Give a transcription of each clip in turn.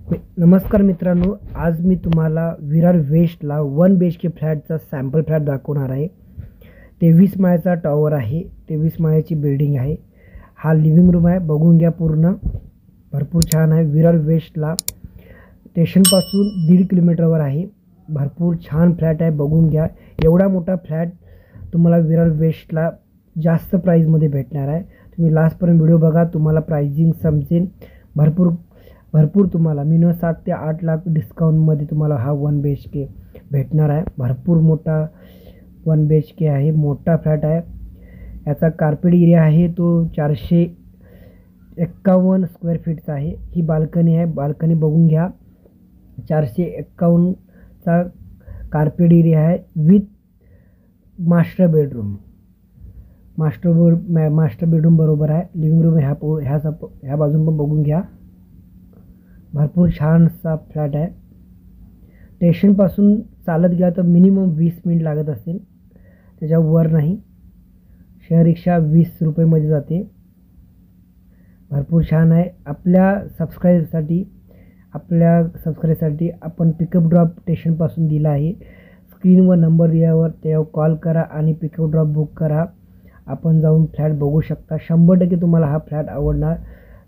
नमस्कार मित्रांनो, आज मी तुम्हाला विरार वेस्टला 1 BHK फ्लॅटचा सॅम्पल फ्लॅट दाखवणार आहे. 23 माळ्याचा टॉवर आहे. 23 माळ्याची बिल्डिंग आहे. हा लिव्हिंग रूम आहे. बघून घ्या पूर्ण. भरपूर छान आहे. विरार वेस्टला स्टेशनपासून 1.5 किलोमीटरवर आहे. भरपूर छान फ्लॅट आहे. बघून घ्या. एवढा मोठा फ्लॅट तुम्हाला विरार वेस्टला जास्त प्राईजमध्ये भेटणार आहे. तुम्ही लास्टपर्यंत व्हिडिओ बघा, तुम्हाला प्राइसिंग समजेल. भरपूर तुम्हाला मिनिमम 7 ते 8 लाख डिस्काउंटमध्ये तुम्हाला हा 1 BHK भेटणार आहे. भरपूर मोठा 1 BHK आहे. मोठा फ्लॅट आहे. याचा कार्पेट एरिया आहे तो 451 स्क्वेअर फीटचा आहे. ही बाल्कनी आहे. बाल्कनी बघून घ्या. 451चा कार्पेट एरिया आहे with master bedroom. Master bedroom बरोबर आहे. लिव्हिंग रूम ह्या बाजून पण बघून घ्या. भरपूर छानसा फ्लॅट आहे. स्टेशनपासून चालत गेला तर मिनिमम 20 मिनिट लागत असेल, त्याच्यावर नाही. शेअर रिक्षा 20 रुपयेमध्ये जाते. भरपूर छान आहे. आपल्या सबस्क्राईबसाठी आपण पिकअप ड्रॉप स्टेशनपासून दिला आहे. स्क्रीनवर नंबर दिल्यावर त्यावर कॉल करा आणि पिकअप ड्रॉप बुक करा. आपण जाऊन फ्लॅट बघू शकता. 100% तुम्हाला हा फ्लॅट आवडणार.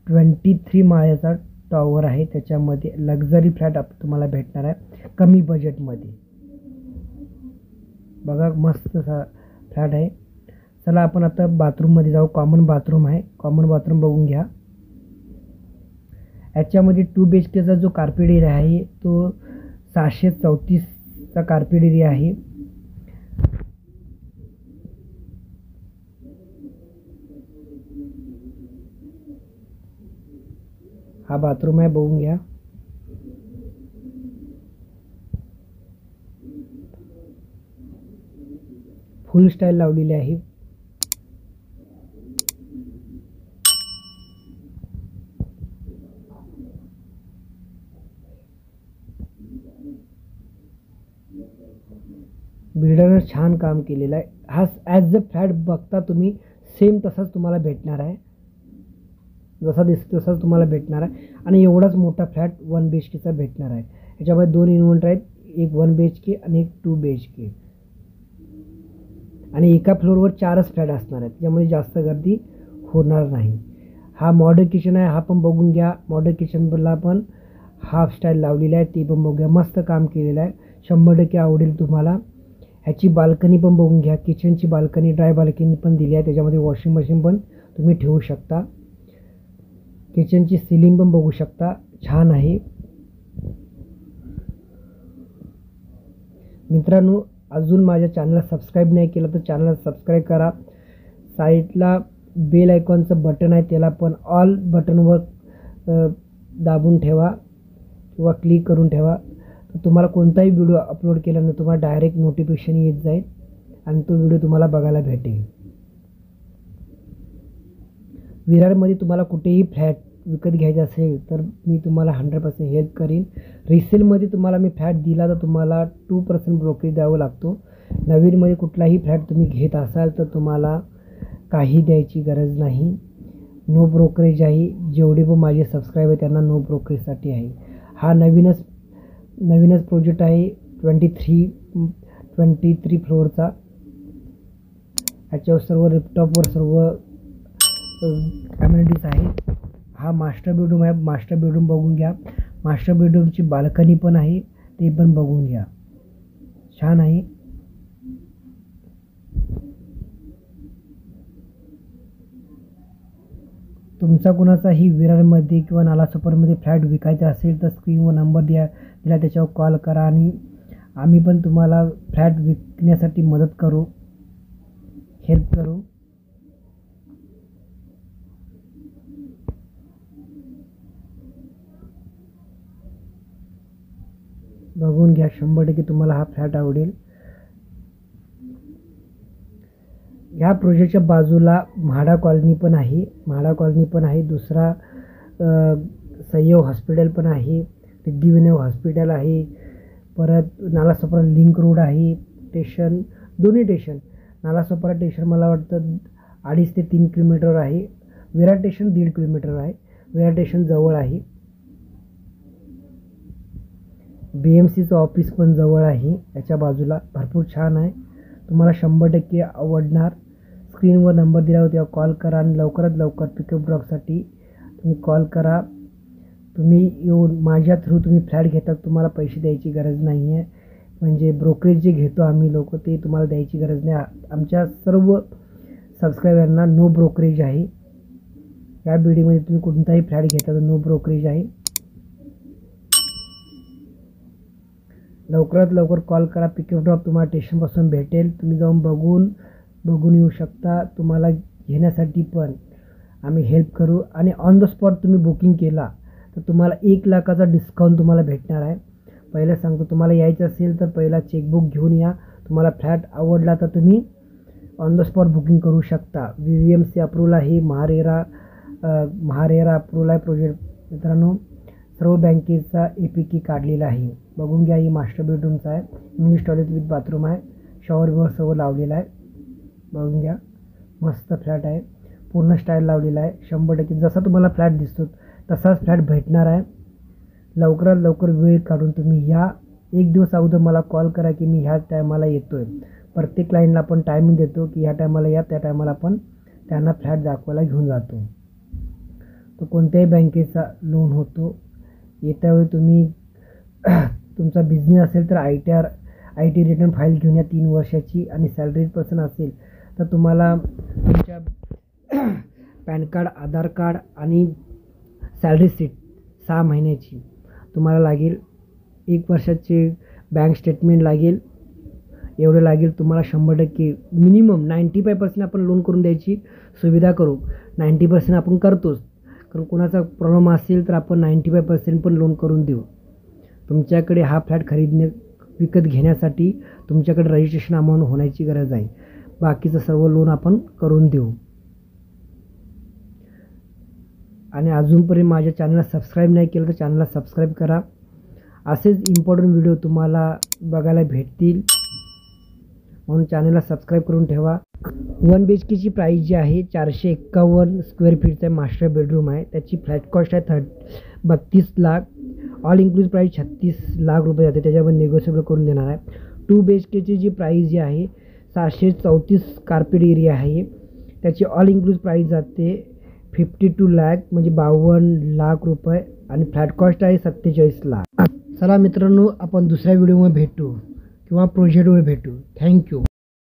23 माळ्याचा टॉवर आहे. त्याच्यामध्ये लक्झरी फ्लॅट तुम्हाला भेटणार आहे कमी बजेटमध्ये. बघा मस्त फ्लॅट आहे. चला आपण आता बाथरूममध्ये जाऊ. कॉमन बाथरूम आहे. कॉमन बाथरूम बघून घ्या. याच्यामध्ये 2 BHKचा जो कार्पेट एरिया आहे तो 634चा कार्पेट एरिया आहे. हा बाथरूम आहे. बघून घ्या. फुल स्टाईल लावलेली आहे. बिल्डरनं छान काम केलेलं आहे. हा ॲज अ फ्लॅट बघता तुम्ही सेम तसाच तुम्हाला भेटणार आहे. जसा दिसतो तसाच तुम्हाला भेटणार आहे. आणि एवढाच मोठा फ्लॅट 1 BHKचा भेटणार आहे. याच्यामध्ये 2 इन्व्हर्टर आहेत. एक 1 BHK आणि एक 2 BHK. आणि एका फ्लोअरवर 4च फ्लॅट असणार आहेत. त्यामुळे जास्त गर्दी होणार नाही. हा मॉडर्न किचन आहे. हा पण बघून घ्या. मॉडर्न किचनला पण हाफ स्टाईल लावलेली आहे. ती पण बघूया. मस्त काम केलेलं आहे. 100% आवडेल तुम्हाला. ह्याची बाल्कनी पण बघून घ्या. किचनची बाल्कनी ड्राय बाल्कनी पण दिली आहे. त्याच्यामध्ये वॉशिंग मशीन पण तुम्ही ठेवू शकता. किचनची सिलिंग पण बघू शकता. छान आहे. मित्रांनो, अजून माझ्या चॅनलला सबस्क्राईब नाही केलं तर चॅनलला सबस्क्राईब करा. साईडला बेल आयकॉनचं बटन आहे, त्याला पण ऑल बटनवर दाबून ठेवा किंवा क्लिक करून ठेवा. तर तुम्हाला कोणताही व्हिडिओ अपलोड केल्यानंतर तुम्हाला डायरेक्ट नोटिफिकेशन येत जाईल आणि तो व्हिडिओ तुम्हाला बघायला भेटेल. विरारमध्ये तुम्हाला कुठेही फ्लॅट विकत घ्यायचा असेल तर मी तुम्हाला 100% हेल्प करीन. रिसेलमध्ये तुम्हाला मी फ्लॅट दिला तर तुम्हाला 2% ब्रोकरेज द्यावं लागतो. नवीनमध्ये कुठलाही फ्लॅट तुम्ही घेत असाल तर तुम्हाला काही द्यायची गरज नाही. नो ब्रोकरेज आहे. जेवढे पण माझे सबस्क्राईबर त्यांना नो ब्रोकरेजसाठी आहे. हा नवीनच प्रोजेक्ट आहे. 23 फ्लोअरचा. याच्यावर सर्व रिपटॉपवर सर्व ॲम्युनिटीज आहेत. हा मास्टर बेडरूम आहे. मास्टर बेडरूम बघून घ्या. मास्टर बेडरूमची बाल्कनी पण आहे, ते पण बघून घ्या. छान आहे. तुमचा कुणाचाही विरारमध्ये किंवा नालासोपारामध्ये फ्लॅट विकायचा असेल तर स्क्रीनवर नंबर दिला त्याच्यावर कॉल करा आणि आम्ही पण तुम्हाला फ्लॅट विकण्यासाठी मदत करू, हेल्प करू. बघून घ्या. 100% तुम्हाला हा फ्लॅट आवडेल. ह्या प्रोजेक्टच्या बाजूला म्हाडा कॉलनी पण आहे. दुसरा सहयोग हॉस्पिटल पण आहे. सिद्धिविनायक हॉस्पिटल आहे. परत नालासोपारा लिंक रोड आहे. दोन्ही स्टेशन. नालासोपारा स्टेशन मला वाटतं 2.5 ते 3 किलोमीटरवर आहे. विरार स्टेशन 1.5 किलोमीटर आहे. विरार स्टेशन जवळ आहे. BMCचं ऑफिस पण जवळ आहे, याच्या बाजूला भरपूर छान आहे. तुम्हाला 100% आवडणार. स्क्रीनवर नंबर दिला होता, कॉल करा आणि लवकरात लवकर पिकअप ड्रॉपसाठी तुम्ही कॉल करा. तुम्ही येऊन माझ्या थ्रू तुम्ही फ्लॅट घेता, तुम्हाला पैसे द्यायची गरज नाही आहे. म्हणजे ब्रोकरेज जे घेतो आम्ही लोक ते तुम्हाला द्यायची गरज नाही. आमच्या सर्व सबस्क्रायबरना नो ब्रोकरेज आहे. या बिल्डिंगमध्ये तुम्ही कोणताही फ्लॅट घेता तर नो ब्रोकरेज आहे. लवकरात लवकर कॉल करा. पिकअप ड्रॉप तुम्हाला स्टेशनपासून भेटेल. तुम्ही जाऊन बघून येऊ शकता. तुम्हाला घेण्यासाठी पण आम्ही हेल्प करू. आणि ऑन द स्पॉट तुम्ही बुकिंग केला तर तुम्हाला 1,00,000चा डिस्काउंट तुम्हाला भेटणार आहे. पहिलं सांगतो, तुम्हाला यायचं असेल तर पहिला चेकबुक घेऊन या. तुम्हाला फ्लॅट आवडला तर तुम्ही ऑन द स्पॉट बुकिंग करू शकता. VVMC अप्रूव्हल आहे. महारेरा अप्रूव्हल आहे प्रोजेक्ट. मित्रांनो, सर्व बँकेचा APK काढलेला आहे. बघून घ्या. ही मास्टर बेडरूमचा आहे. इंग्लिश टॉयलेट विथ बाथरूम आहे. शॉवर बिवर सर्व लावलेला आहे. बघून घ्या. मस्त फ्लॅट आहे. पूर्ण स्टाईल लावलेला आहे. 100% जसा तुम्हाला फ्लॅट दिसतो तसाच फ्लॅट भेटणार आहे. लवकरात लवकर वेळ काढून तुम्ही या. एक दिवस अगोदर मला कॉल करा की मी ह्या टायमाला येतो आहे. प्रत्येक क्लायंटला आपण टायमिंग देतो की ह्या टायमाला या, त्या टायमाला आपण त्यांना फ्लॅट दाखवायला घेऊन जातो. तो कोणत्याही बँकेचा लोन होतो. येत्यावेळी तुम्ही तुमचा बिझनेस असेल तर IT रिटर्न फाईल घेऊन या 3 वर्षाची. आणि सॅलरीड पर्सन असेल तर तुम्हाला तुमच्या पॅन कार्ड, आधार कार्ड आणि सॅलरी शीट 6 महिन्याची तुम्हाला लागेल. 1 वर्षाचे बँक स्टेटमेंट लागेल. एवढं लागेल तुम्हाला. 100% मिनिमम 95% आपण लोन करून द्यायची सुविधा करू. 90% आपण करतोच, कारण कोणाचा प्रॉब्लेम असेल तर आपण 95% पण लोन करून देऊ. तुमच्याकडे हा फ्लॅट विकत घेण्यासाठी तुमच्याकडे रजिस्ट्रेशन अमाऊंट होण्याची गरज आहे. बाकीचं सर्व लोन आपण करून देऊ. आणि अजूनपर्यंत माझ्या चॅनलला सबस्क्राईब नाही केलं तर चॅनलला सबस्क्राईब करा. असेच इम्पॉर्टंट व्हिडिओ तुम्हाला बघायला भेटतील, म्हणून चॅनलला सबस्क्राईब करून ठेवा. 1 BHKची प्राईस जी आहे 451 स्क्वेअर फीटचा मास्टर बेडरूम आहे. त्याची फ्लॅट कॉस्ट आहे 32 लाख. ऑल इन्क्लूज प्राईस 36 लाख रुपये जाते. त्याच्यामध्ये निगोशिएबल करून देणार आहे. 2 BHKची जी प्राईस जी आहे 734 कार्पेट एरिया आहे. त्याची ऑल इन्क्लूज प्राईस जाते 52 लाख, म्हणजे 52 लाख रुपये. आणि फ्लॅट कॉस्ट आहे 47 लाख. चला मित्रांनो, आपण दुसऱ्या व्हिडिओमध्ये भेटू किंवा प्रोजेक्टवर भेटू. थँक्यू.